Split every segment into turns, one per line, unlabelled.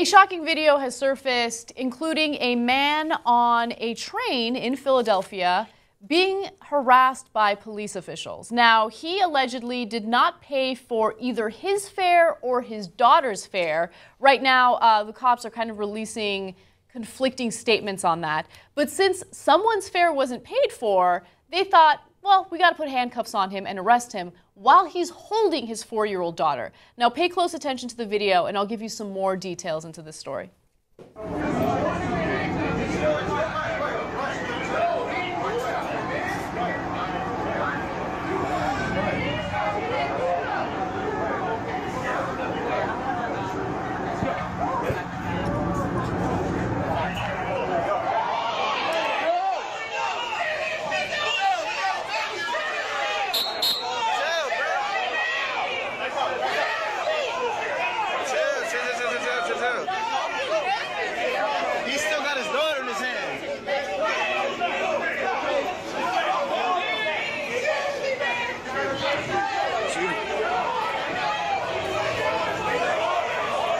A shocking video has surfaced, including a man on a train in Philadelphia being harassed by police officials. Now, he allegedly did not pay for either his fare or his daughter's fare. Right now, the cops are kind of releasing conflicting statements on that. But since someone's fare wasn't paid for, they thought, well, we got to put handcuffs on him and arrest him while he's holding his 4-year-old daughter. Now, pay close attention to the video, and I'll give you some more details into this story.
He's still got his daughter in his hand.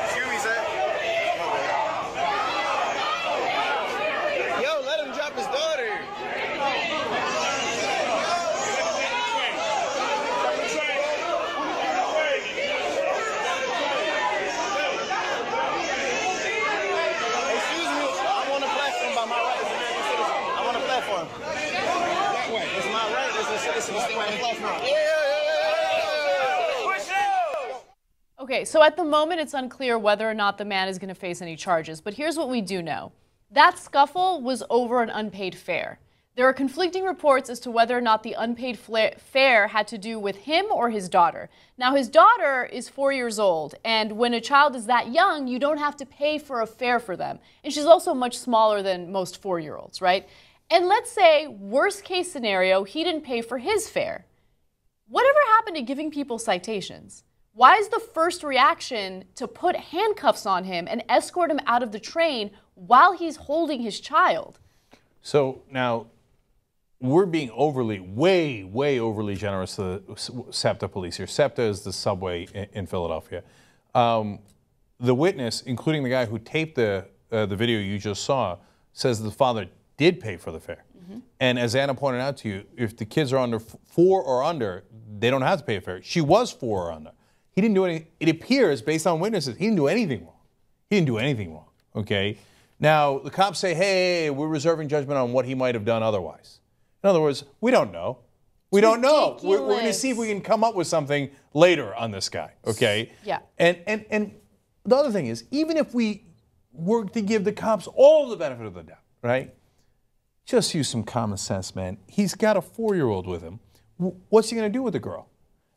Excuse me, sir. Yo, let him drop his daughter. That way. It's my right. It's a citizen to stay on the platform.
Okay, so at the moment, it's unclear whether or not the man is going to face any charges. But here's what we do know. That scuffle was over an unpaid fare. There are conflicting reports as to whether or not the unpaid fare had to do with him or his daughter. Now, his daughter is 4 years old, and when a child is that young, you don't have to pay for a fare for them. And she's also much smaller than most 4-year-olds, right? And let's say, worst case scenario, he didn't pay for his fare. Whatever happened to giving people citations? Why is the first reaction to put handcuffs on him and escort him out of the train while he's holding his child?
So now, we're being way overly generous to the SEPTA police here. SEPTA is the subway in Philadelphia. The witness, including the guy who taped the video you just saw, says the father did pay for the fare. And as Anna pointed out to you, if the kids are under 4 or under, they don't have to pay a fare. She was 4 or under. He didn't do anything. It appears, based on witnesses, he didn't do anything wrong. He didn't do anything wrong, okay? Now, the cops say, hey, we're reserving judgment on what he might have done otherwise. In other words, we don't know. We don't know. We're going to see if we can come up with something later on this guy, okay?
Yeah.
And the other thing is, even if we were to give the cops all the benefit of the doubt, right? Just use some common sense, man. He's got a 4-year-old with him. What's he going to do with the girl?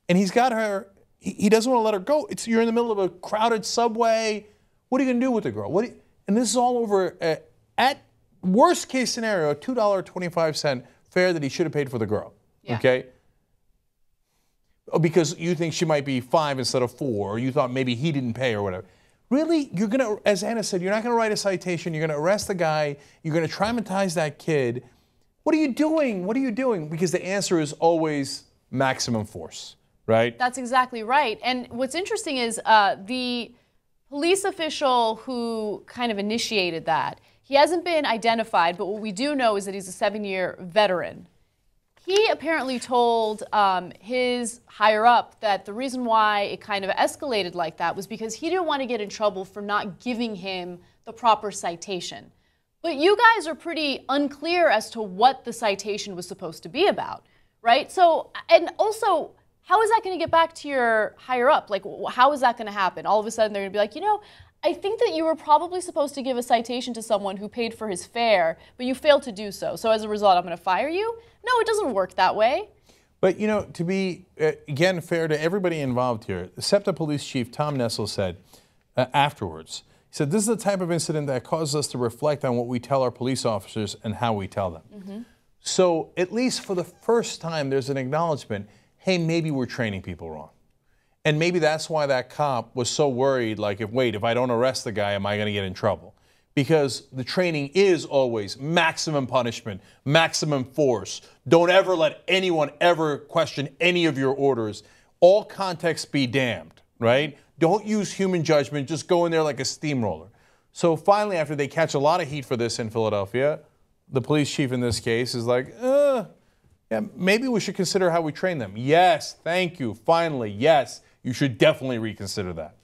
And he's got her, he doesn't want to let her go. You're in the middle of a crowded subway. What are you going to do with the girl? And this is all over, at worst case scenario, a $2.25 fare that he should have paid for the girl, okay? Because you think she might be 5 instead of 4, or you thought maybe he didn't pay or whatever. Really, you're going to, as Anna said, you're not going to write a citation. You're going to arrest the guy. You're going to traumatize that kid. What are you doing? What are you doing? Because the answer is always maximum force, right?
That's exactly right. And what's interesting is the police official who kind of initiated that, he hasn't been identified, but what we do know is that he's a 7-year veteran. He apparently told his higher-up that the reason why it kind of escalated like that was because he didn't want to get in trouble for not giving him the proper citation. But you guys are pretty unclear as to what the citation was supposed to be about, right? So, and also, how is that going to get back to your higher-up? Like, how is that going to happen? All of a sudden, they're going to be like, you know, I think that you were probably supposed to give a citation to someone who paid for his fare, but you failed to do so. So as a result, I'm going to fire you? No, it doesn't work that way.
But, you know, to be, again, fair to everybody involved here, the SEPTA Police Chief Tom Nessel said afterwards, he said, this is the type of incident that causes us to reflect on what we tell our police officers and how we tell them. So at least for the first time, there's an acknowledgement, hey, maybe we're training people wrong. And maybe that's why that cop was so worried, like, if I don't arrest the guy, am I going to get in trouble? Because the training is always maximum punishment, maximum force. Don't ever let anyone ever question any of your orders. All context be damned, right? Don't use human judgment. Just go in there like a steamroller. So finally, after they catch a lot of heat for this in Philadelphia, the police chief in this case is like, yeah, maybe we should consider how we train them. Yes, thank you. Finally, yes, you should definitely reconsider that.